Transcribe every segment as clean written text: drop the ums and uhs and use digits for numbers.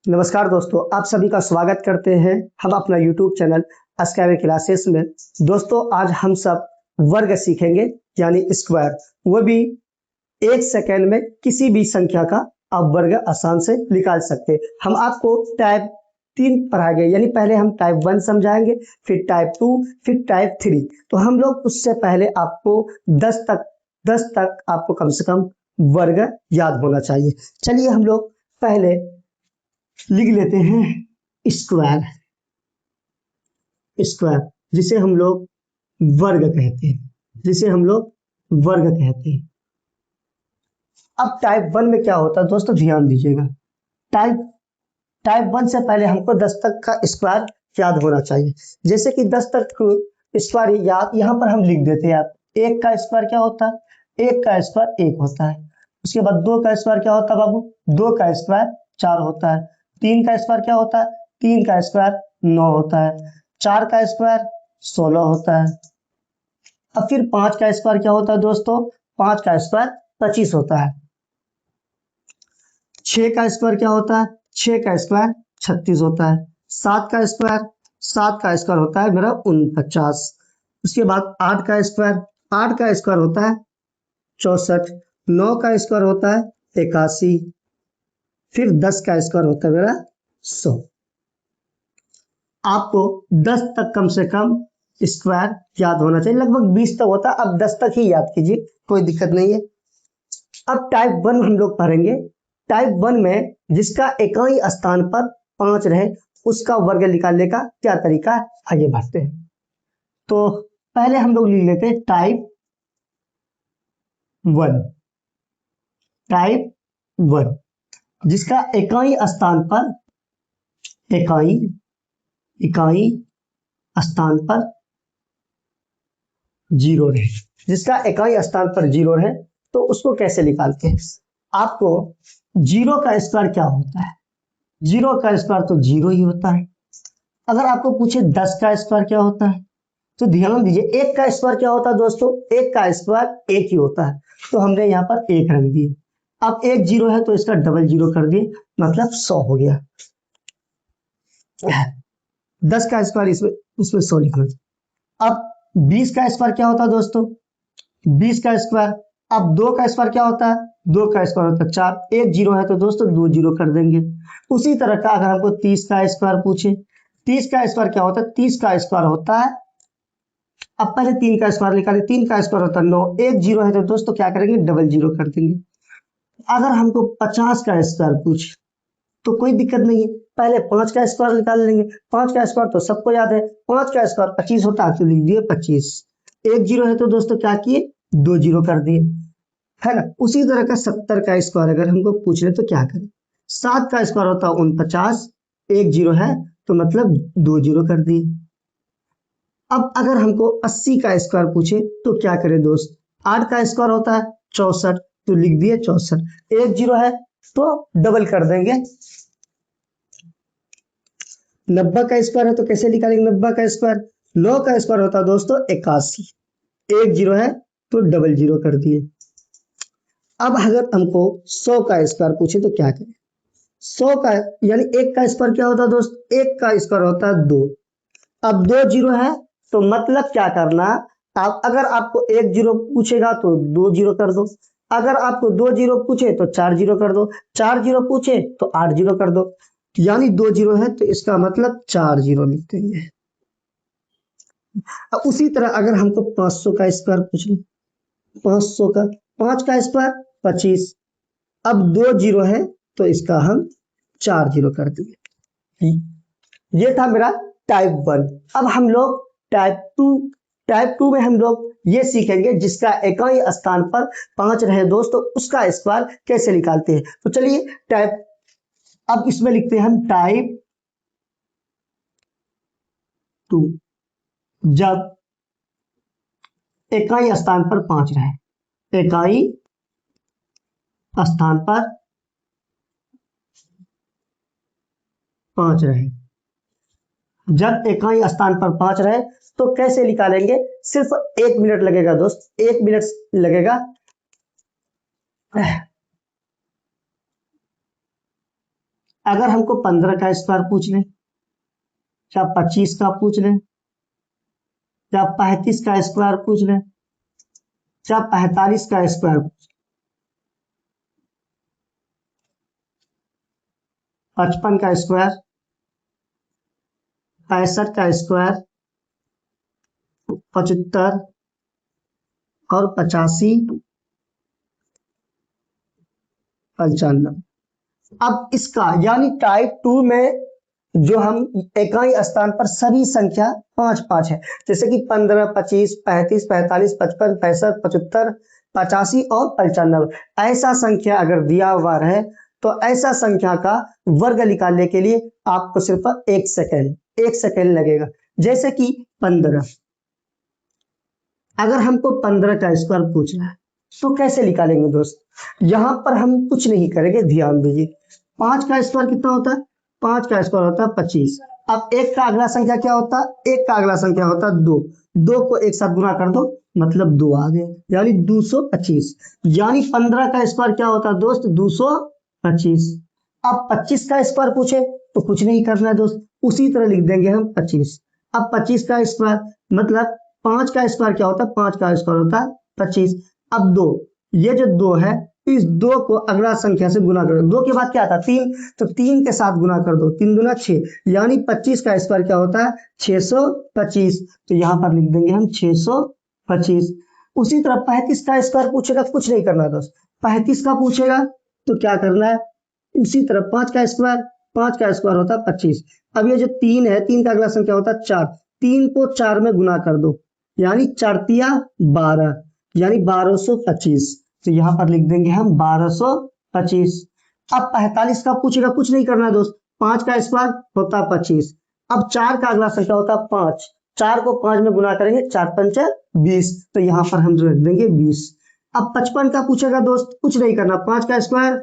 नमस्कार दोस्तों, आप सभी का स्वागत करते हैं हम अपना YouTube चैनल स्काईवे क्लासेस में। दोस्तों, आज हम सब वर्ग सीखेंगे यानी स्क्वायर, वो भी 1 सेकेंड में किसी भी संख्या का आप वर्ग आसान से निकाल सकते हैं। हम आपको टाइप 3 पढ़ाएंगे, यानी पहले हम टाइप 1 समझाएंगे, फिर टाइप 2, फिर टाइप 3। तो हम लोग उससे पहले आपको 10 तक आपको कम से कम वर्ग याद होना चाहिए। चलिए हम लोग पहले लिख लेते हैं स्क्वायर, जिसे हम लोग वर्ग कहते हैं, अब टाइप 1 में क्या होता है दोस्तों, ध्यान दीजिएगा। टाइप टाइप 1 से पहले हमको 10 तक का स्क्वायर याद होना चाहिए। जैसे कि 10 तक स्क्वायर याद यहाँ पर हम लिख देते हैं। आप 1 का स्क्वायर क्या होता है? 1 का स्क्वायर 1 होता है। उसके बाद 2 का स्क्वायर क्या होता है बाबू? 2 का स्क्वायर 4 होता है। 3 का स्क्वायर क्या होता है? 3 का स्क्वायर 9 होता है। 4 का स्क्वायर 16 होता है। अब फिर 5 का स्क्वायर क्या होता है दोस्तों? 5 का स्क्वायर 25 होता है। 6 का स्क्वायर क्या होता है? 6 का स्क्वायर 36 होता है। 7 का स्क्वायर होता है मेरा 49। उसके बाद 8 का स्क्वायर होता है 64। 9 का स्क्वायर होता है 81। फिर 10 का स्क्वायर होता है मेरा 100। आपको 10 तक कम से कम स्क्वायर याद होना चाहिए। लगभग 20 तक होता है, अब 10 तक ही याद कीजिए, कोई दिक्कत नहीं है। अब टाइप 1 हम लोग पढ़ेंगे। टाइप 1 में जिसका इकाई स्थान पर 5 रहे उसका वर्ग निकालने का क्या तरीका है, आगे बढ़ते हैं। तो पहले हम लोग लिख लेते हैं टाइप 1, जिसका इकाई स्थान पर जीरो रहे, तो उसको कैसे निकालते हैं? आपको जीरो का स्क्वायर क्या होता है? जीरो का स्क्वायर तो जीरो ही होता है। अगर आपको पूछे 10 का स्क्वायर क्या होता है, तो ध्यान दीजिए। 1 का स्क्वायर क्या होता है दोस्तों? 1 का स्क्वायर 1 ही होता है, तो हमने यहाँ पर 1 रख दिए। अब 1 जीरो है तो इसका डबल जीरो कर दिए, मतलब 100 हो गया। 10 का स्क्वायर इसमें 100 लिखना। अब 20 का स्क्वायर क्या होता है दोस्तों? 20 का स्क्वायर, अब 2 का स्क्वायर क्या होता है? 2 का स्क्वायर होता है 4। 1 जीरो है तो दोस्तों 2 जीरो कर देंगे। उसी तरह का अगर हमको 30 का स्क्वायर पूछे, 30 का स्क्वायर क्या होता है? 30 का स्क्वायर होता है, अब पहले 3 का स्क्वायर निकाले, 3 का स्क्वायर होता है 9। 1 जीरो है तो दोस्तों क्या करेंगे? डबल जीरो कर देंगे। अगर हमको 50 का स्क्वायर पूछे तो कोई दिक्कत नहीं है, पहले 5 का स्क्वायर निकाल लेंगे। 5 का स्क्वायर तो सबको याद है, 5 का स्क्वायर 25 होता है, तो लिख दिए 25। 1 जीरो है तो दोस्तों क्या किए? 2 जीरो कर दिए, है ना। उसी तरह का 70 का स्क्वायर अगर हमको पूछ ले तो क्या करें? 7 का स्क्वायर होता है 49। 1 जीरो है तो मतलब 2 जीरो कर दिए। अब अगर हमको 80 का स्क्वायर पूछे तो क्या करें दोस्त? 8 का स्क्वायर होता है 64, तो लिख दिए 64। 1 जीरो है तो डबल कर देंगे। 90 का स्क्वायर है तो कैसे निकालेंगे 90 का स्क्वायर? 9 का स्क्वायर होता है दोस्तों 81। 1 जीरो है तो डबल जीरो कर दिए। अब अगर हमको 100 का स्क्वायर पूछे तो क्या करें? 100 का यानी 1 का स्क्वायर क्या होता है दोस्त? 1 का स्क्वायर होता है 2। अब 2 जीरो है तो मतलब क्या करना, आप अगर आपको 1 जीरो पूछेगा तो 2 जीरो कर दो। अगर आपको 2 जीरो पूछे तो 4 जीरो कर दो। 4 जीरो पूछे तो 8 जीरो कर दो। यानी 2 जीरो है तो इसका मतलब 4 जीरो लिख देंगे। अब उसी तरह अगर हमको 500 का स्क्वायर पूछ ले, 500 का 5 का स्क्वायर 25। अब 2 जीरो है तो इसका हम 4 जीरो कर देंगे। ये था मेरा टाइप 1। अब हम लोग टाइप 2 में हम लोग ये सीखेंगे जिसका इकाई स्थान पर 5 रहे दोस्तों, उसका स्क्वायर कैसे निकालते हैं। तो चलिए अब इसमें लिखते हैं हम टाइप 2। जब इकाई स्थान पर 5 रहे, इकाई स्थान पर 5 रहे, जब इकाई स्थान पर 5 रहे तो कैसे निकालेंगे? सिर्फ 1 मिनट लगेगा दोस्त, 1 मिनट लगेगा। अगर हमको 15 का स्क्वायर पूछ ले, क्या 25 का पूछ ले, क्या 35 का स्क्वायर पूछ ले, क्या 45 का स्क्वायर, 55 का स्क्वायर, 65 का स्क्वायर, 75 और 85, 95। अब इसका यानी टाइप 2 में जो हम इकाई स्थान पर सभी संख्या 5 5 है, जैसे कि 15, 25, 35, 45, 55, 65, 75, 85 और 95, ऐसा संख्या अगर दिया हुआ रहे तो ऐसा संख्या का वर्ग निकालने के लिए आपको सिर्फ 1 सेकेंड लगेगा। जैसे कि 15, अगर हमको 15 का स्क्वायर पूछना है तो कैसे निकालेंगे दोस्त? यहां पर हम कुछ नहीं करेंगे, ध्यान दीजिए। 5 का स्क्वायर कितना होता है? 5 का स्क्वायर होता है 25। अब एक का अगला संख्या क्या होता है? एक का अगला संख्या होता है 2। 2 को एक साथ गुना कर दो, मतलब 2 आ गए, यानी 225। यानी 15 का स्क्वायर क्या होता है दोस्त? 225। अब 25 का स्क्वायर पूछे तो कुछ नहीं करना है दोस्त, उसी तरह लिख देंगे हम 25। अब 25 का स्क्वायर मतलब 5 का स्क्वायर क्या होता है? 5 का स्क्वायर होता है 25। अब 2, ये जो 2 है, इस 2 को अगला संख्या से गुना कर दो। 2 के बाद क्या आता है? 3, तो 3 के साथ गुना कर दो, 3 दूना 6, यानी 25 का स्क्वायर क्या होता है? 625। तो यहाँ पर लिख देंगे हम 625। उसी तरह 35 का स्क्वायर पूछेगा, कुछ नहीं करना दोस्त। 35 का पूछेगा तो क्या करना है? उसी तरह 5 का स्क्वायर, 5 का स्क्वायर होता है 25। अब ये जो 3 है, 3 का अगला संख्या होता है 4, 3 को 4 में गुना कर दो, यानी 4 तिया 12, यानी 1225। तो यहाँ पर लिख देंगे हम 1225। अब 45 का पूछेगा, कुछ नहीं करना है दोस्त। 5 का स्क्वायर होता है 25। अब 4 का अगला संख्या होता है 5, 4 को 5 में गुना करेंगे, 4 पंचे 20, तो यहाँ पर हम रख देंगे 20। अब 55 का पूछेगा दोस्त, कुछ नहीं करना। 5 का स्क्वायर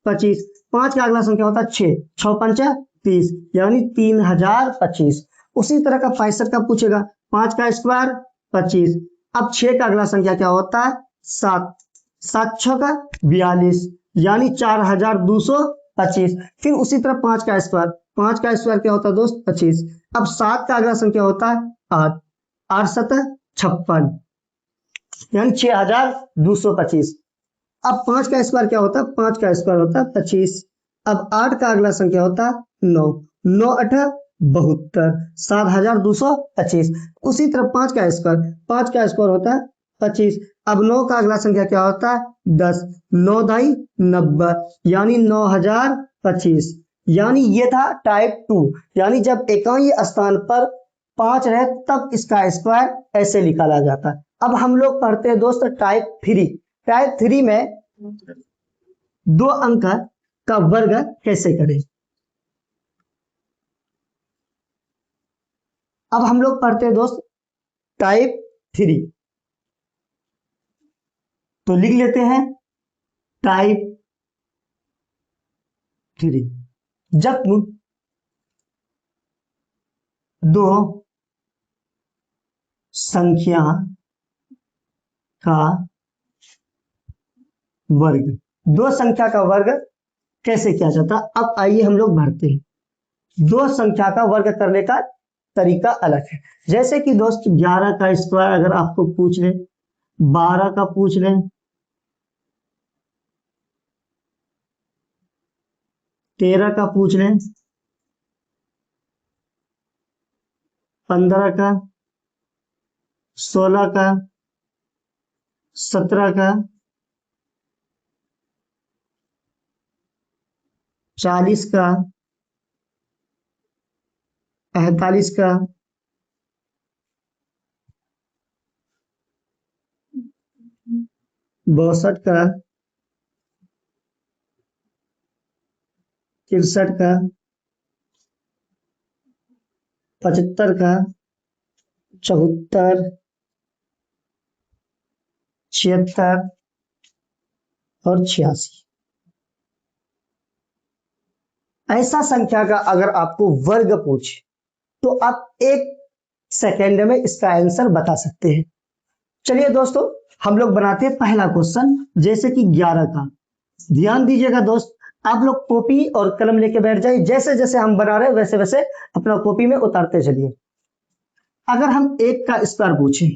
25, 5 का अगला संख्या होता है 6, 6 पंचे 30, यानी 3025। उसी तरह का 65 का पूछेगा, 5 का स्क्वायर 25। अब 6 का अगला संख्या क्या होता है? 7, 7 6 का 42, यानी 4225। फिर उसी तरह 5 का स्क्वायर, 5 का स्क्वायर क्या होता है दोस्त? 25। अब 7 का अगला संख्या होता है 8, 8 7 56, यानी 6225। अब 5 का स्क्वायर क्या होता है? 5 का स्क्वायर होता है 25। अब 8 का अगला संख्या होता है 9, 9 8 72, 7225। उसी तरह 5 का स्क्वायर, 5 का स्क्वायर होता है 25। अब 9 का अगला संख्या क्या होता है? 10, 9 दाई 90, यानी 9025। यानी ये था टाइप 2, यानी जब इकाई स्थान पर 5 रहे तब इसका स्क्वायर ऐसे निकाला जाता है। अब हम लोग पढ़ते हैं दोस्त टाइप 3। टाइप 3 में 2 अंक का वर्ग कैसे करें? अब हम लोग पढ़ते हैं दोस्त टाइप 3, तो लिख लेते हैं टाइप 3। जब 2 संख्या का वर्ग, 2 संख्या का वर्ग कैसे किया जाता? अब आइए हम लोग भरते हैं। 2 संख्या का वर्ग करने का तरीका अलग है। जैसे कि दोस्त 11 का स्क्वायर अगर आपको पूछ ले, 12 का पूछ ले, 13 का पूछ ले, 15 का, 16 का, 17 का, 40 का, 45 का, 62 का, 63 का, 75 का, 74, 76 और 86। ऐसा संख्या का अगर आपको वर्ग पूछे तो आप 1 सेकेंड में इसका आंसर बता सकते हैं। चलिए दोस्तों हम लोग बनाते हैं पहला क्वेश्चन, जैसे कि 11 का। ध्यान दीजिएगा दोस्त, आप लोग कॉपी और कलम लेके बैठ जाइए, जैसे जैसे हम बना रहे हैं वैसे वैसे अपना कॉपी में उतारते चलिए। अगर हम एक का स्क्वायर पूछे,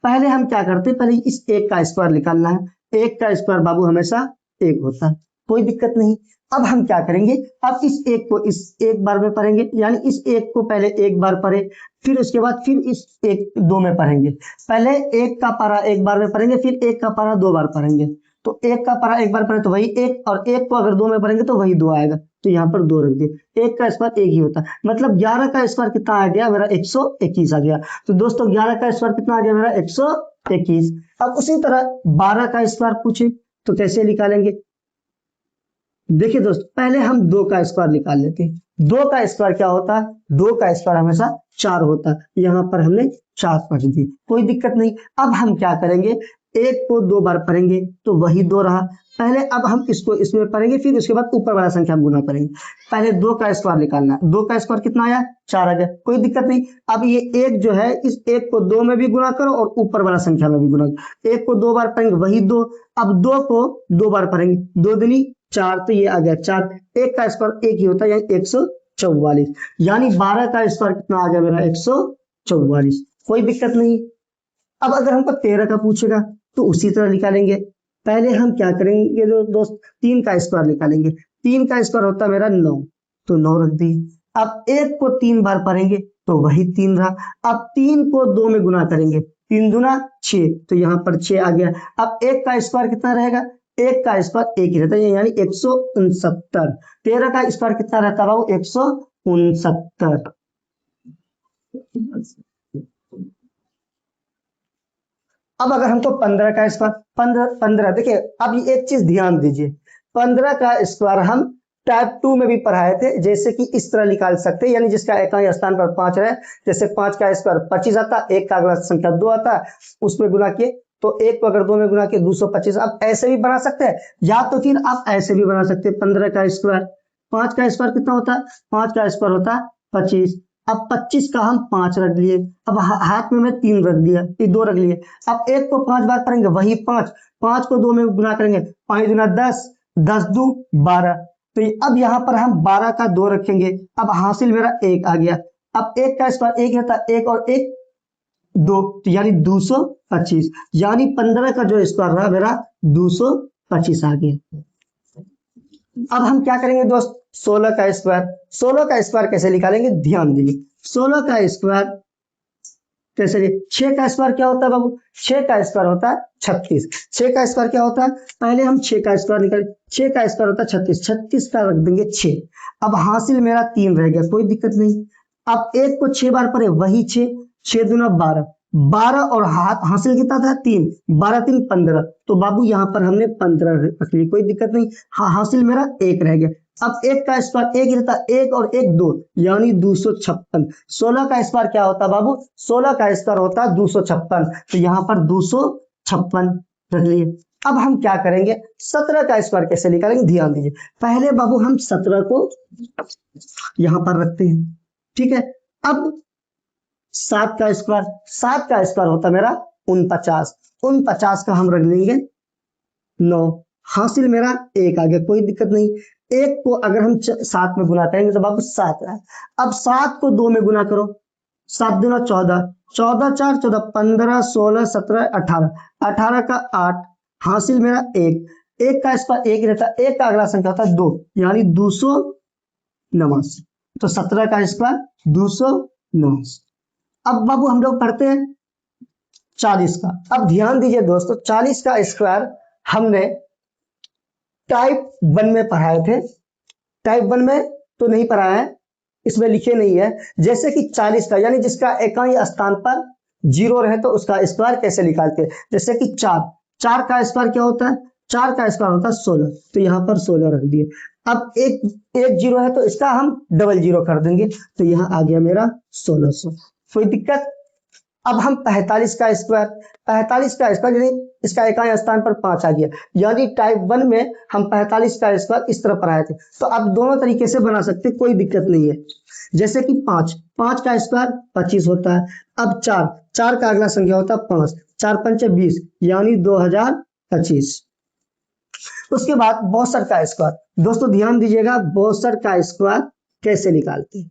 पहले हम क्या करते हैं, पहले इस एक का स्क्वायर निकालना है। एक का स्क्वायर बाबू हमेशा एक होता है, कोई दिक्कत नहीं। अब हम क्या करेंगे, अब इस एक को इस एक बार में पढ़ेंगे, यानी इस एक को पहले एक बार पढ़े, फिर उसके बाद फिर इस एक दो में पढ़ेंगे। पहले एक का पारा एक बार में पढ़ेंगे, फिर एक का पारा दो बार पढ़ेंगे। तो एक का पारा एक बार पढ़े तो वही एक, और एक को अगर दो में पढ़ेंगे तो वही दो आएगा, तो यहाँ पर दो रख दिए। एक का स्क्वायर एक ही होता है, मतलब 11 का स्क्वायर कितना आ गया मेरा, 121 आ गया। तो दोस्तों 11 का स्क्वायर कितना आ गया मेरा, 121। अब उसी तरह 12 का स्क्वायर पूछे तो कैसे निकालेंगे, देखिए दोस्त, पहले हम दो का स्क्वायर निकाल लेते हैं। दो का स्क्वायर क्या होता है, दो का स्क्वायर हमेशा 4 होता है। यहाँ पर हमने 4 पढ़ दिए, कोई दिक्कत नहीं। अब हम क्या करेंगे, एक को दो बार पढ़ेंगे तो वही दो रहा। पहले अब हम इसको इसमें पढ़ेंगे, फिर उसके बाद ऊपर वाला संख्या हम गुना करेंगे। पहले दो का स्क्वायर निकालना है, दो का स्क्वायर कितना आया, 4 आ गया, कोई दिक्कत नहीं। अब ये एक जो है, इस एक को दो में भी गुना करो और ऊपर वाला संख्या में भी गुना करो। एक को दो बार पढ़ेंगे वही दो, अब दो को दो बार पढ़ेंगे, दो दूनी 4, तो ये आ गया 4। एक का स्क्वायर एक ही होता है, यानी 144, यानी 12 का स्क्वायर कितना आ गया मेरा, 144, कोई दिक्कत नहीं। अब अगर हमको 13 का पूछेगा तो उसी तरह निकालेंगे। पहले हम क्या करेंगे दोस्त, 3 का स्क्वायर निकालेंगे। 3 का स्क्वायर होता है मेरा 9, तो 9 रख दी। अब एक को 3 बार पढ़ेंगे तो वही 3 रहा। अब 3 को 2 में गुना करेंगे, 3 दूना 6, तो यहाँ पर 6 आ गया। अब एक का स्क्वायर कितना रहेगा, एक का स्क्वायर एक ही रहता है, यानी 169। 13 का स्क्वायर कितना रहता है बाबू, 169। अब अगर हमको 15 का स्क्वायर, 15 देखिए, अब ये एक चीज ध्यान दीजिए, 15 का स्क्वायर हम टाइप 2 में भी पढ़ाए थे, जैसे कि इस तरह निकाल सकते हैं, यानी जिसका इकाई स्थान पर 5 रहे। जैसे 5 का स्क्वायर 25 आता, एक का अगला संख्या 2 आता, उसमें गुना किए तो एक को अगर 2 में गुना किए 225। आप ऐसे भी बना सकते हैं, या तो फिर आप ऐसे भी बना सकते हैं। 15 का स्क्वायर, 5 का स्क्वायर कितना होता है, 5 का स्क्वायर होता है 25। अब 25 का हम 5 रख लिए, अब हाथ में मैं 3 रख दिया, ये 2 रख लिए। अब एक को 5 बार करेंगे वही 5, 5 को 2 में गुना करेंगे, 5 दूना 10, 10 दू 12। तो अब यहाँ पर हम 12 का 2 रखेंगे, अब हासिल मेरा 1 आ गया। अब एक का स्क्वायर एक रहता, एक और एक 2, तो यानी 225, यानी 15 का जो स्क्वायर रहा मेरा 225 आ गया। अब हम क्या करेंगे दोस्त, 16 का स्क्वायर। 16 का स्क्वायर कैसे निकालेंगे, ध्यान दीजिए। 16 का स्क्वायर कैसे, 6 का स्क्वायर क्या होता है बाबू, 6 का स्क्वायर होता है 36। 6 का स्क्वायर क्या होता है, पहले हम 6 का स्क्वायर निकालें। 6 का स्क्वायर होता है 36, 36 का रख देंगे 6। अब हासिल मेरा 3 रह गया, कोई दिक्कत नहीं। अब एक को 6 बार पढ़े वही 6, 6 दूना 12, 12 और हासिल कितना था 3, 12 3 15, तो बाबू यहाँ पर हमने 15 रख ली, कोई दिक्कत नहीं। हासिल मेरा 1 रह गया। अब एक का स्क्वायर एक ही रहता, एक और एक 2, यानी 256। 16 का स्क्वायर क्या होता है बाबू, 16 का स्क्वायर होता है 256, तो यहाँ पर 256 रख लिए। अब हम क्या करेंगे, 17 का स्क्वायर कैसे निकालेंगे, ध्यान दीजिए। पहले बाबू हम 17 को यहाँ पर रखते हैं, ठीक है। अब 7 का स्क्वायर, 7 का स्क्वायर होता मेरा 49, 49 का हम रख लेंगे 9, हासिल मेरा 1 आ गया, कोई दिक्कत नहीं। एक को अगर हम 7 में गुना करेंगे तो बाबू 7 है। अब 7 को 2 में गुना करो, 7 दूना 14, 14 4 14, 15 16 17 18, 18 का 8, हासिल मेरा 1, एक का स्क्वायर एक रहता, एक का अगला संख्या होता है 2, यानी 289, तो 17 का स्क्वायर 289। अब बाबू हम लोग पढ़ते हैं 40 का। अब ध्यान दीजिए दोस्तों, 40 का स्क्वायर हमने टाइप 1 में पढ़ाए थे, टाइप 1 में तो नहीं पढ़ाया है, इसमें लिखे नहीं है। जैसे कि 40 का, यानी जिसका इकाई स्थान पर 0 रहे तो उसका स्क्वायर कैसे निकालते हैं। जैसे कि 4 का स्क्वायर क्या होता है, 4 का स्क्वायर होता है 16, तो यहाँ पर 16 रख दिए। अब एक 0 है तो इसका हम डबल 0 कर देंगे, तो यहाँ आ गया मेरा 1600, कोई दिक्कत। अब हम 45 का स्क्वायर, 45 का स्क्वायर यानी इसका इकाई स्थान पर 5 आ गया, यानी टाइप 1 में हम 45 का स्क्वायर इस तरह पढ़ाए थे, तो अब दोनों तरीके से बना सकते, कोई दिक्कत नहीं है। जैसे कि 5 का स्क्वायर 25 होता है। अब 4 का अगला संख्या होता है 5, 4 पंचे 20, यानी 2025। उसके बाद 62 का स्क्वायर। दोस्तों ध्यान दीजिएगा 62 का स्क्वायर कैसे निकालते हैं।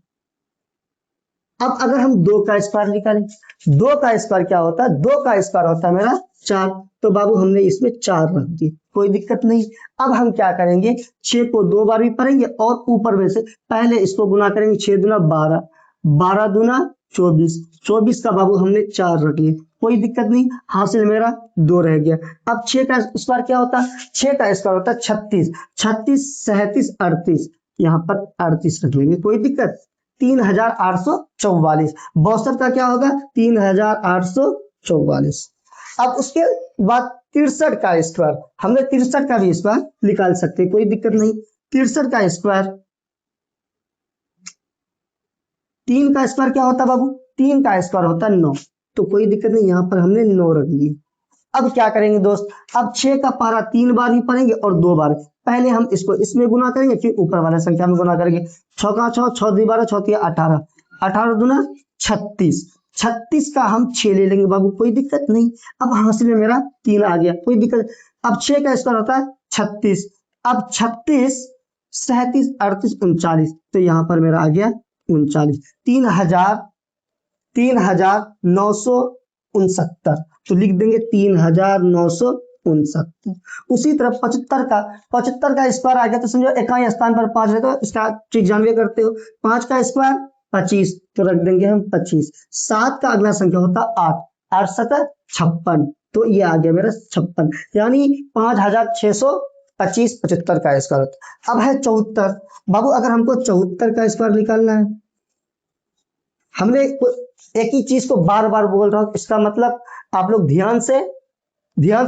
अब अगर हम 2 का स्क्वायर निकालें, 2 का स्क्वायर क्या होता है, 2 का स्क्वायर होता है मेरा 4। तो बाबू हमने इसमें 4 रख दिए, कोई दिक्कत नहीं। अब हम क्या करेंगे, 6 को 2 बार भी पढ़ेंगे और ऊपर में से पहले इसको गुना करेंगे, 6 दूना 12, 12 दूना 24, 24 का बाबू हमने 4 रख लिए, कोई दिक्कत नहीं, हासिल मेरा 2 रह गया। अब 6 का स्क्वायर क्या होता है, 6 का स्क्वायर होता है 36, 36 37 38, यहाँ पर 38 रख लेंगे, कोई दिक्कत। 3844, 62 का क्या होगा 3844। अब उसके बाद 63 का स्क्वायर, हमने 63 का भी स्क्वायर निकाल सकते हैं, कोई दिक्कत नहीं। 63 का स्क्वायर, 3 का स्क्वायर क्या होता है बाबू, 3 का स्क्वायर होता है 9, तो कोई दिक्कत नहीं, यहां पर हमने 9 रख दिए। अब क्या करेंगे दोस्त, अब 6 का पारा 3 बार भी पढ़ेंगे और 2 बार, पहले हम इसको इसमें गुना करेंगे फिर ऊपर वाले संख्या में गुना करेंगे। 6 का 6, 6 2 12, 6 3 18, 18 दूना 36, 36 का हम 6 ले लेंगे बाबू, कोई दिक्कत नहीं। अब हासिल में मेरा 3 आ गया, कोई दिक्कत। अब 6 का स्क्वायर होता है 36, अब 36 37 38 39, तो यहाँ पर मेरा आ गया 39, 3969, तो लिख देंगे 3969। उसी तरह 75 का स्क्वायर आ गया, तो समझो इकाई स्थान पर 5 है, तो इसका ट्रिक जानवे करते हो। 5 का स्क्वायर 25, तो रख देंगे हम 25। 7 का अगला संख्या होता 8, 8 7 56, तो ये आ गया मेरा 56, यानी 5625 75 का स्क्वायर होता। अब है 74 बाबू, अगर हमको 74 का स्क्वायर निकालना है, हमने एक ही चीज को बार बार बोल रहा हूं, इसका मतलब आप लोग ध्यान से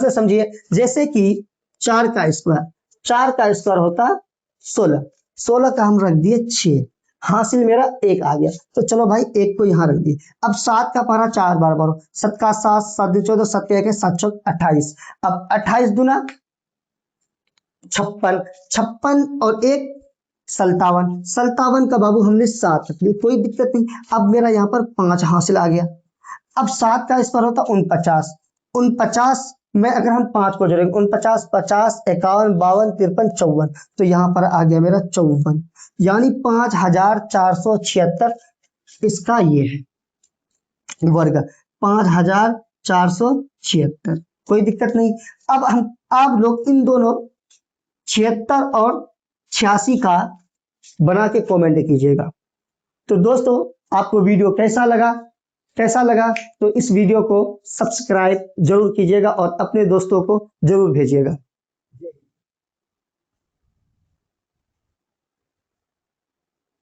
समझिए। जैसे कि 4 का स्क्वायर, 4 का स्क्वायर होता 16, 16 का हम रख दिए 6, हासिल मेरा 1 आ गया, तो चलो भाई 1 को यहां रख दिए। अब 7 का पारा 4 बार बार, 7 का 7, 7 2 14, 7 1 7 4 28, अब 28 दूना 56, 56 और 1 57, 57 का बाबू हमने 7 रख लिया, कोई दिक्कत नहीं। अब मेरा यहाँ पर 5 हासिल आ गया। अब 7 का स्क्वायर होता 49, 49 में अगर हम 5 को जोड़ेंगे, 49 50 51 52 53 54, तो यहाँ पर आ गया मेरा 54, यानी 5476 इसका ये है वर्ग, 5476, कोई दिक्कत नहीं। अब हम आप लोग इन दोनों 76 और 86 का बना के कमेंट कीजिएगा। तो दोस्तों आपको वीडियो कैसा लगा तो इस वीडियो को सब्सक्राइब जरूर कीजिएगा और अपने दोस्तों को जरूर भेजिएगा।